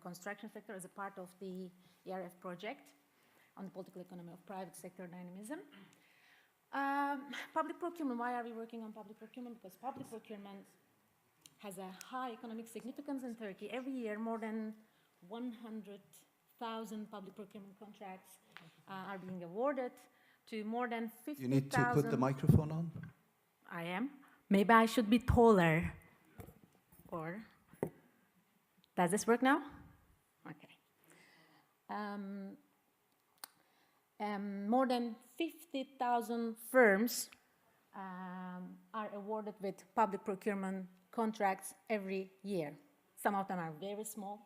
construction sector as a part of the ERF project on the political economy of private sector dynamism. Public procurement, why are we working on public procurement? Because public procurement has a high economic significance in Turkey. Every year, more than 100,000 public procurement contracts are being awarded to more than 50,000. You need to put the microphone on. I am. Maybe I should be taller. Or, does this work now? Okay. More than 50,000 firms are awarded with public procurement contracts every year. Some of them are very small,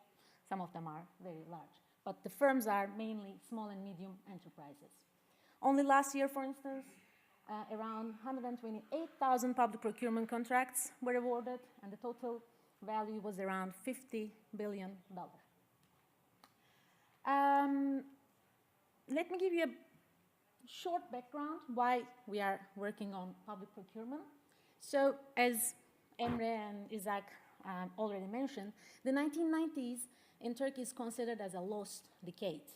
some of them are very large. But the firms are mainly small and medium enterprises. Only last year, for instance, around 128,000 public procurement contracts were awarded, and the total value was around $50 billion. Let me give you a short background why we are working on public procurement. So, as Emre and Isaac already mentioned, the 1990s in Turkey is considered as a lost decade.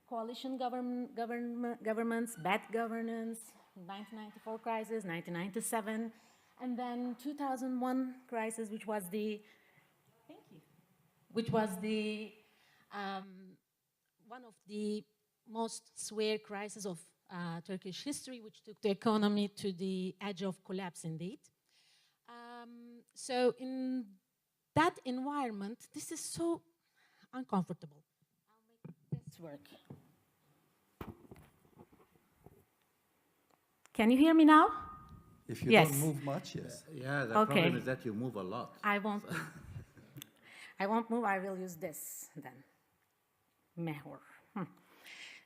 Coalition governments, bad governance, 1994 crisis, 1997, and then 2001 crisis, which was the, one of the most severe crises of Turkish history, which took the economy to the edge of collapse indeed. So in that environment, this is so uncomfortable. I'll make this work. Can you hear me now? If you yes. don't move much, yes. Yeah, the problem is that you move a lot. I won't move. I won't move, I will use this then. Mehor.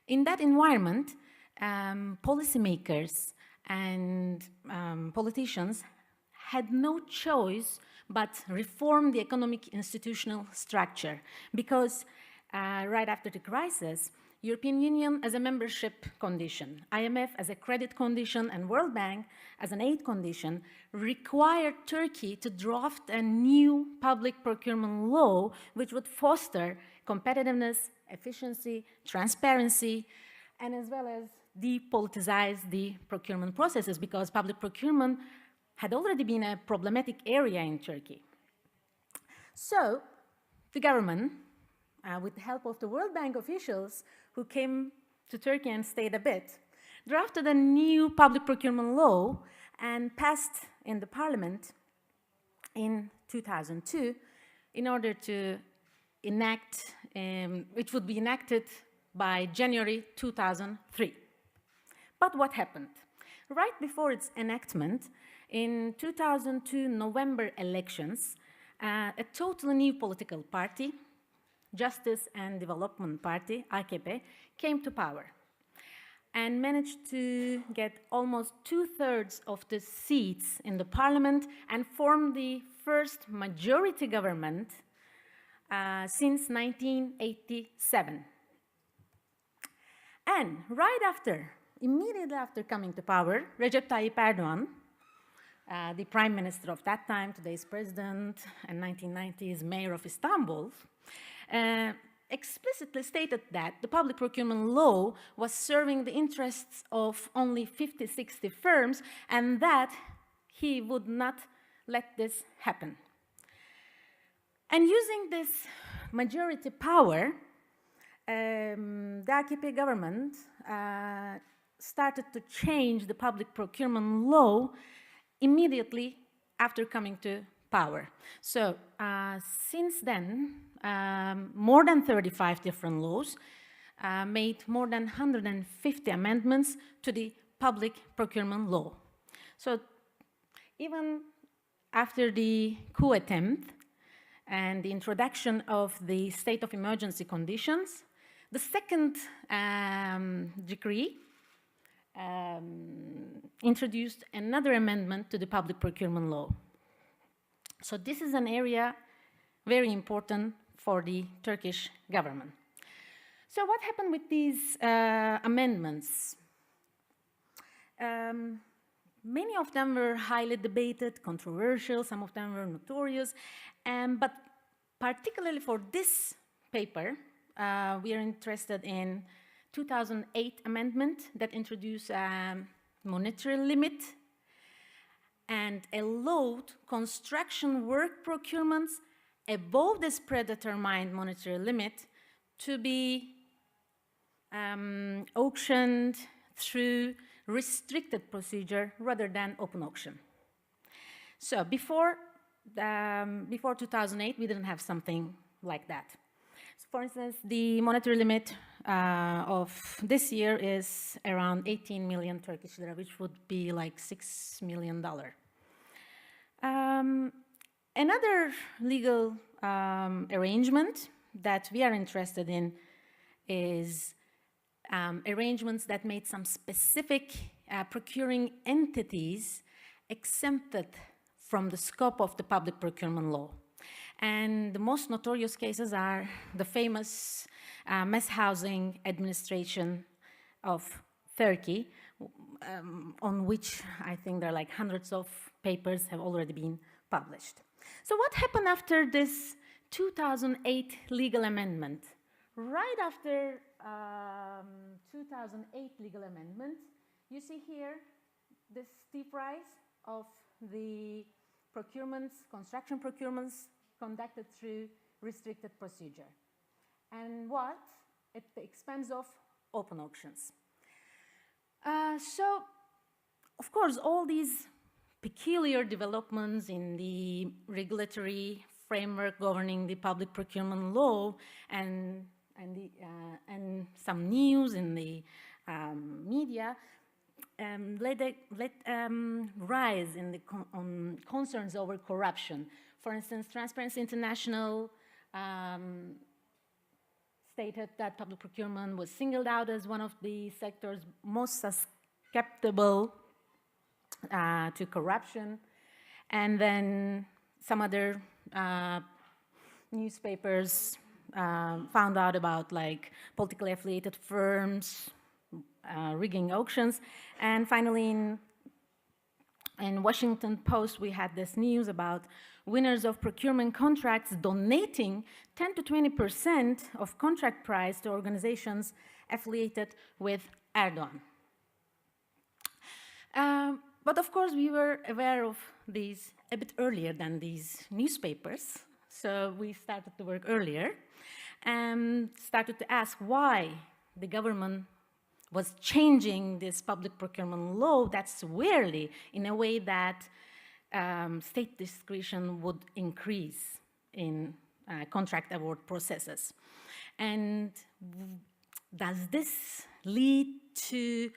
In that environment, policymakers and politicians had no choice but reform the economic institutional structure, because right after the crisis, European Union as a membership condition, IMF as a credit condition, and World Bank as an aid condition required Turkey to draft a new public procurement law which would foster competitiveness, efficiency, transparency, and as well as depoliticize the procurement processes, because public procurement had already been a problematic area in Turkey. So the government, with the help of the World Bank officials who came to Turkey and stayed a bit, drafted a new public procurement law and passed in the parliament in 2002 in order to enact, which would be enacted by January 2003. But what happened? Right before its enactment, in 2002 November elections, a totally new political party, Justice and Development Party, AKP, came to power and managed to get almost 2/3 of the seats in the parliament and form the first majority government since 1987. And right after, immediately after coming to power, Recep Tayyip Erdogan, the prime minister of that time, today's president, and 1990s mayor of Istanbul, explicitly stated that the public procurement law was serving the interests of only 50, 60 firms, and that he would not let this happen. And using this majority power, the AKP government started to change the public procurement law immediately after coming to power. So since then, more than 35 different laws made more than 150 amendments to the public procurement law. So even after the coup attempt and the introduction of the state of emergency conditions, the second decree introduced another amendment to the public procurement law. So this is an area very important for the Turkish government. So what happened with these amendments? Many of them were highly debated, controversial, some of them were notorious, but particularly for this paper, we are interested in 2008 amendment that introduced a monetary limit and allowed construction work procurements above this predetermined monetary limit to be auctioned through restricted procedure rather than open auction. So before 2008, we didn't have something like that. So for instance, the monetary limit of this year is around 18 million Turkish lira, which would be like $6 million. Another legal arrangement that we are interested in is arrangements that made some specific procuring entities exempted from the scope of the public procurement law. And the most notorious cases are the famous mass housing administration of Turkey, on which I think there are like hundreds of papers have already been published. So what happened after this 2008 legal amendment? Right after 2008 legal amendment, you see here this steep rise of the procurements, construction procurements conducted through restricted procedure. And what? At the expense of open auctions. So, of course, all these peculiar developments in the regulatory framework governing the public procurement law and some news in the media led rise in the concerns over corruption. For instance, Transparency International stated that public procurement was singled out as one of the sectors most susceptible to corruption. And then some other newspapers found out about like politically affiliated firms rigging auctions. And finally, in Washington Post, we had this news about winners of procurement contracts donating 10 to 20% of contract price to organizations affiliated with Erdogan. But of course, we were aware of these a bit earlier than these newspapers. So we started to work earlier and started to ask why the government was changing this public procurement law that severely in a way that state discretion would increase in contract award processes. And does this lead to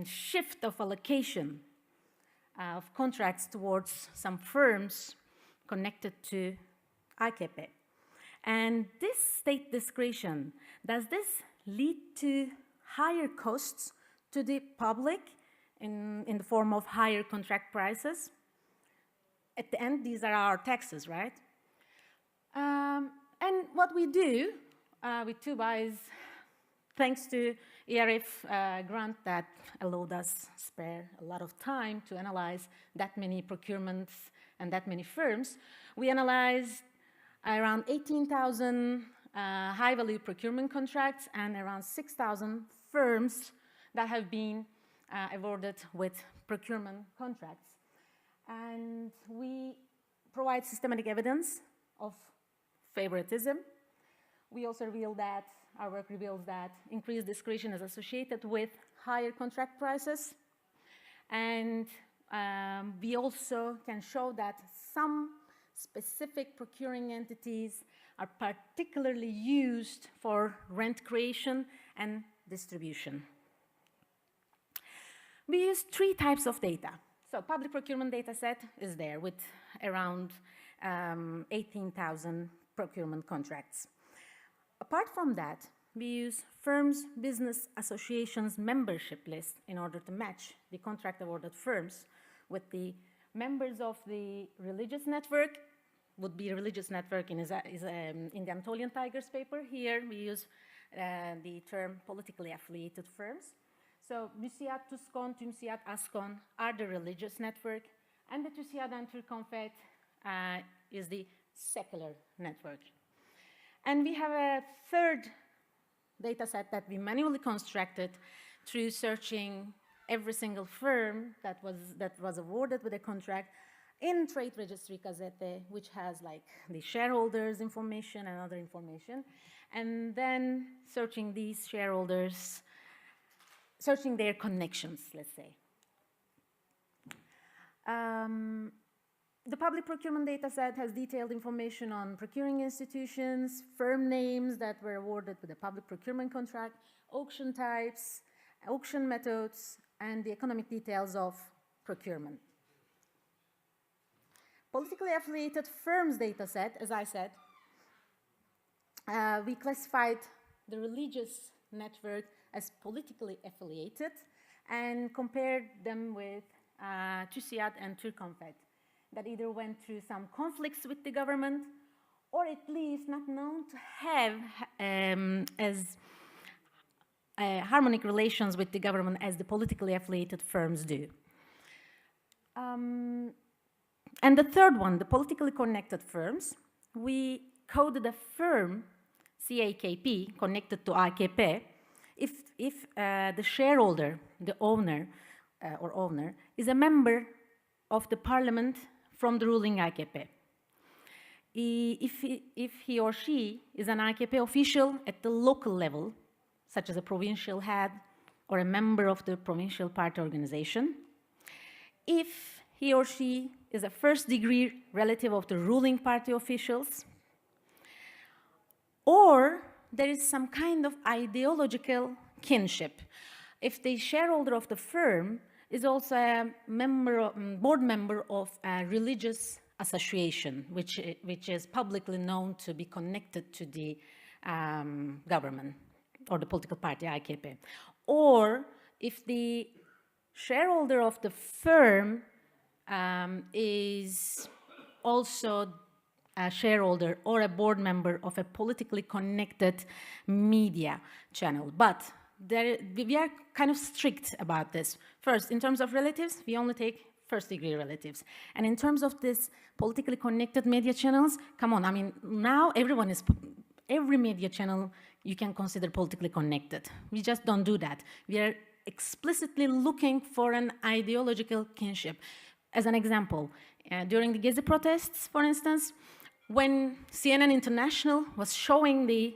shift of allocation of contracts towards some firms connected to AKP? And this state discretion, does this lead to higher costs to the public in the form of higher contract prices? At the end, these are our taxes, right? And what we do with Tuba is, thanks to ERF grant that allowed us spare a lot of time to analyze that many procurements and that many firms, we analyzed around 18,000 high-value procurement contracts and around 6,000 firms that have been awarded with procurement contracts. And we provide systematic evidence of favoritism. We also reveal that, our work reveals that increased discretion is associated with higher contract prices. And we also can show that some specific procuring entities are particularly used for rent creation and distribution. We use 3 types of data. So public procurement data set is there with around 18,000 procurement contracts. Apart from that, we use firms, business associations membership list in order to match the contract awarded firms with the members of the religious network. Would be a religious network in the Anatolian Tigers paper. Here we use the term politically affiliated firms. So Müsiat, Tuskon, Tümsiat, Askon are the religious network, and the Tüsiat and Türkonfet is the secular network. And we have a third data set that we manually constructed through searching every single firm that was awarded with a contract in Trade Registry Gazette, which has like the shareholders information and other information, and then searching these shareholders, searching their connections, let's say. The public procurement data set has detailed information on procuring institutions, firm names that were awarded with a public procurement contract, auction types, auction methods, and the economic details of procurement. Politically affiliated firms data set, as I said, we classified the religious network as politically affiliated and compared them with TÜSİAD and Türkonfet that either went through some conflicts with the government or at least not known to have as harmonic relations with the government as the politically affiliated firms do. And the third one, the politically connected firms, we coded a firm, CAKP, connected to AKP, if the shareholder, the owner, is a member of the parliament from the ruling AKP. If he or she is an AKP official at the local level, such as a provincial head or a member of the provincial party organization, if he or she is a first-degree relative of the ruling party officials, or there is some kind of ideological kinship. If the shareholder of the firm is also a board member of a religious association, which is publicly known to be connected to the government or the political party, AKP. Or if the shareholder of the firm is also a shareholder or a board member of a politically connected media channel. But we are kind of strict about this. First, in terms of relatives, we only take first-degree relatives. And in terms of this politically connected media channels, come on, I mean, now every media channel you can consider politically connected. We just don't do that. We are explicitly looking for an ideological kinship. As an example, during the Gezi protests, for instance, when CNN International was showing the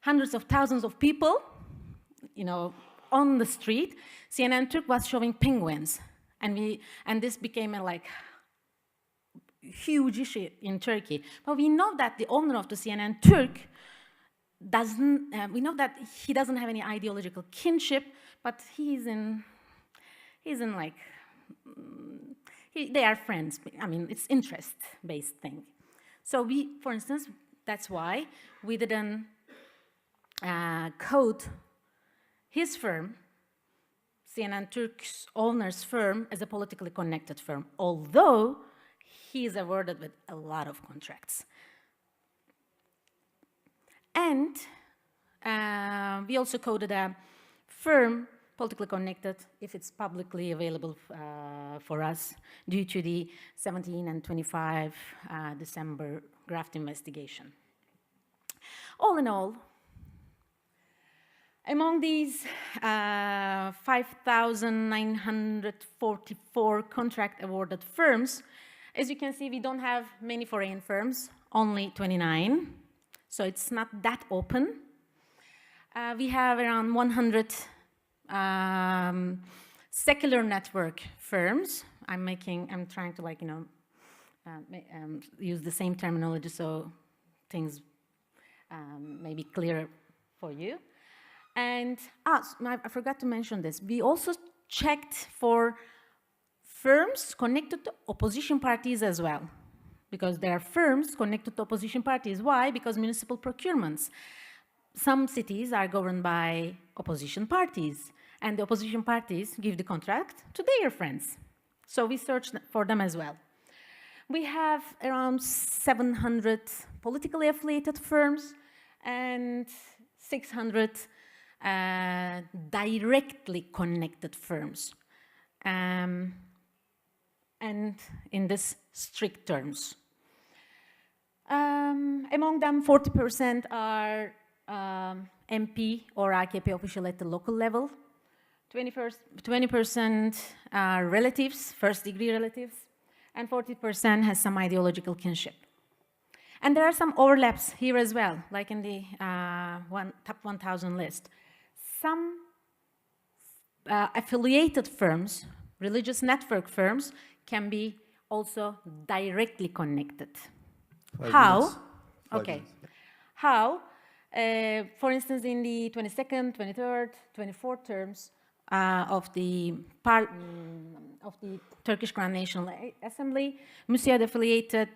hundreds of thousands of people, on the street, CNN Türk was showing penguins, and this became a huge issue in Turkey. But we know that the owner of the CNN Türk we know that he doesn't have any ideological kinship, but they are friends. I mean, it's interest-based thing. So for instance, that's why we didn't code his firm, CNN Türk's owner's firm, as a politically connected firm, although he is awarded with a lot of contracts. And we also coded a firm politically connected if it's publicly available for us due to the 17 and 25 December graft investigation. All in all, among these 5,944 contract awarded firms, as you can see, we don't have many foreign firms, only 29. So it's not that open. We have around 100 secular network firms. I'm trying to use the same terminology so things may be clearer for you. And I forgot to mention this. We also checked for firms connected to opposition parties as well, because there are firms connected to opposition parties. Why? Because municipal procurements. Some cities are governed by opposition parties, and the opposition parties give the contract to their friends. So we searched for them as well. We have around 700 politically affiliated firms and 600 directly connected firms, and in this strict terms. Among them, 40% are MP or AKP official at the local level. 20% are relatives, first-degree relatives, and 40% has some ideological kinship. And there are some overlaps here as well, like in the top 1,000 list. Some affiliated firms, religious network firms, can be also directly connected. How? Okay. How? For instance, in the 22nd, 23rd, 24th terms of the Turkish Grand National Assembly, Musaid-affiliated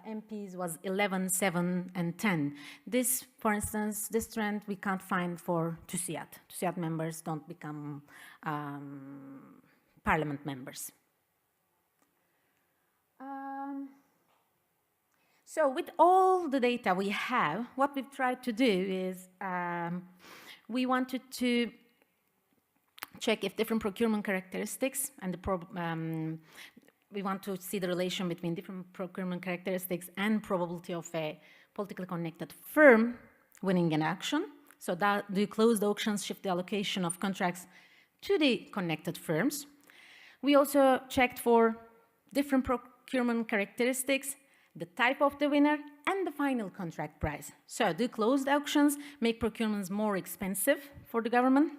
MPs was 11, 7, and 10. This, for instance, this trend we can't find for TÜSİAD. TÜSİAD members don't become parliament members. So with all the data we have, what we've tried to do is we wanted to check if different procurement characteristics and we want to see the relation between different procurement characteristics and probability of a politically connected firm winning an auction. So that do closed auctions shift the allocation of contracts to the connected firms. We also checked for different procurement characteristics, the type of the winner, and the final contract price. So do closed auctions make procurements more expensive for the government?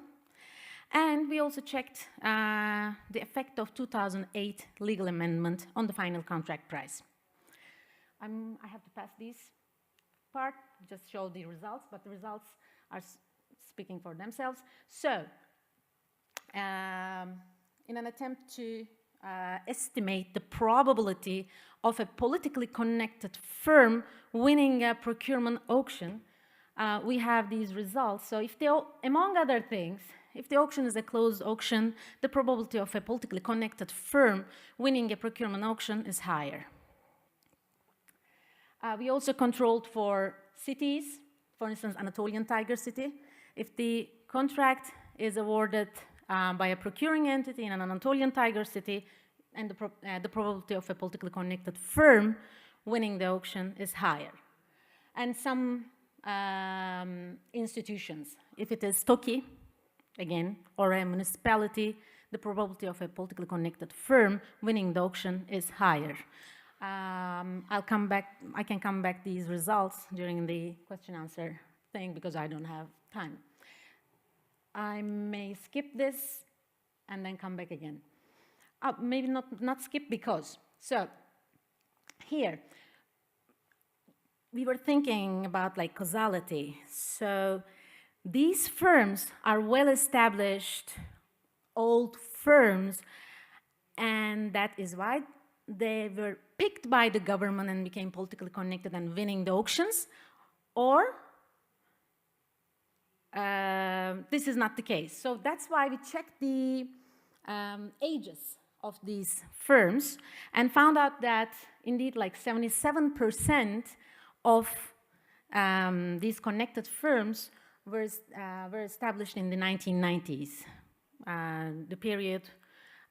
And we also checked the effect of 2008 legal amendment on the final contract price. I have to pass this part, just show the results, but the results are speaking for themselves. So, in an attempt to estimate the probability of a politically connected firm winning a procurement auction, we have these results. So if they, among other things, if the auction is a closed auction, the probability of a politically connected firm winning a procurement auction is higher. We also controlled for cities, for instance, Anatolian Tiger City. If the contract is awarded by a procuring entity in an Anatolian Tiger City, and the probability of a politically connected firm winning the auction is higher. And some institutions, if it is TOKİ, again, or a municipality, the probability of a politically connected firm winning the auction is higher. I can come back these results during the question-answer thing because I don't have time. I may skip this and then come back again. Maybe not skip because. So here, we were thinking about like causality. So these firms are well-established, old firms, and that is why they were picked by the government and became politically connected and winning the auctions, or this is not the case. So that's why we checked the ages of these firms and found out that indeed like 77% of these connected firms were established in the 1990s, the period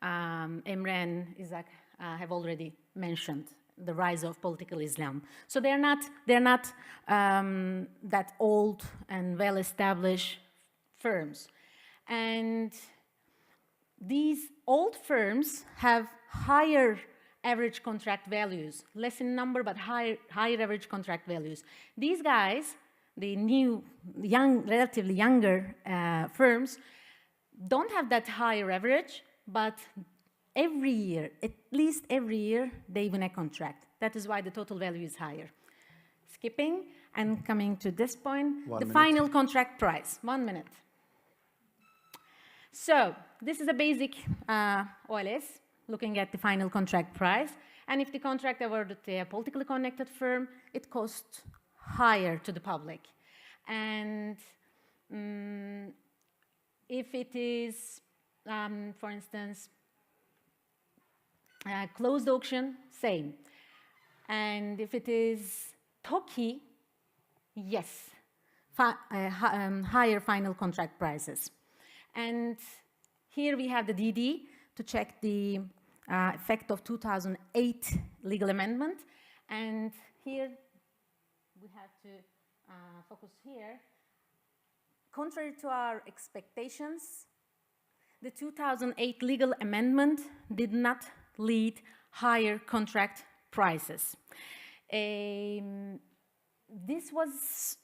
Emre and Isaac have already mentioned, the rise of political Islam. So they're not that old and well-established firms. And these old firms have higher average contract values, less in number, but higher average contract values. These guys, the new, relatively younger firms, don't have that higher average, but every year, at least every year, they win a contract. That is why the total value is higher. Skipping and coming to this point, the final contract price. 1 minute. So this is a basic OLS, looking at the final contract price. And if the contract awarded to a politically connected firm, it costs higher to the public. And if it is, for instance, closed auction, same. And if it is TOKİ, yes, higher final contract prices. And here we have the DD to check the effect of 2008 legal amendment. And here we have to focus here. Contrary to our expectations, the 2008 legal amendment did not lead higher contract prices. This was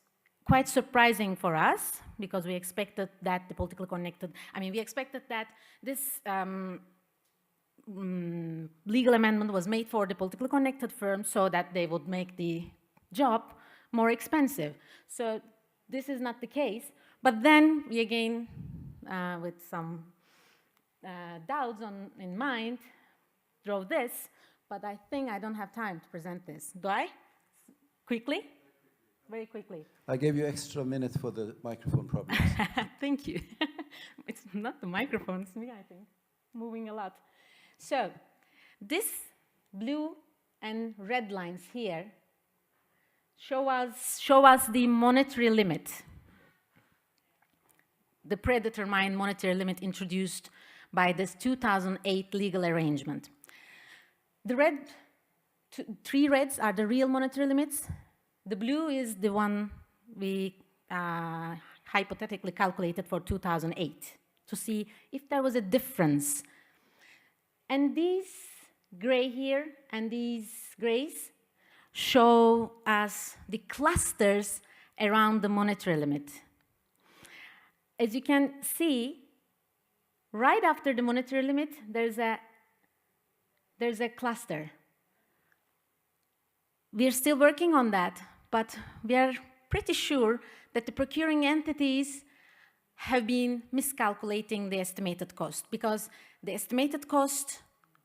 quite surprising for us because we expected that the politically connected, we expected that this legal amendment was made for the politically connected firms so that they would make the job more expensive. So this is not the case. But then we again, with some doubts in mind, drove this, but I think I don't have time to present this. Do I? Quickly? Very quickly. I gave you extra minutes for the microphone problems. Thank you. It's not the microphone, it's me, I think. Moving a lot. So, this blue and red lines here show us the monetary limit, the predetermined monetary limit introduced by this 2008 legal arrangement. The three reds are the real monetary limits. The blue is the one we hypothetically calculated for 2008 to see if there was a difference. And these gray here and these grays show us the clusters around the monetary limit. As you can see, right after the monetary limit, there's a cluster. We're still working on that, but we are pretty sure that the procuring entities have been miscalculating the estimated cost because the estimated cost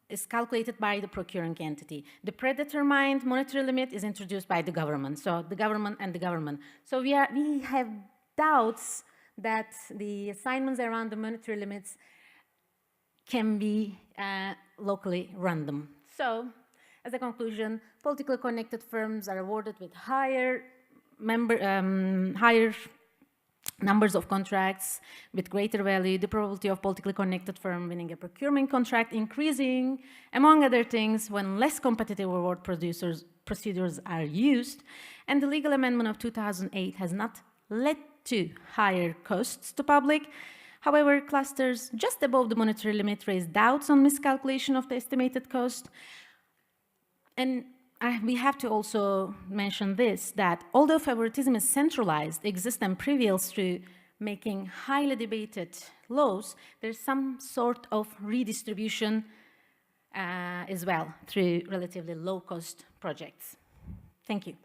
is calculated by the procuring entity. The predetermined monetary limit is introduced by the government, so the government and the government. So we have doubts that the assignments around the monetary limits can be locally random. So, as a conclusion, politically connected firms are awarded with higher numbers of contracts with greater value, the probability of politically connected firm winning a procurement contract increasing, among other things, when less competitive award procedures are used, and the legal amendment of 2008 has not led to higher costs to public. However, clusters just above the monetary limit raise doubts on miscalculation of the estimated cost. And we have to also mention this, that although favoritism is centralized, exists and prevails through making highly debated laws, there's some sort of redistribution as well through relatively low-cost projects. Thank you.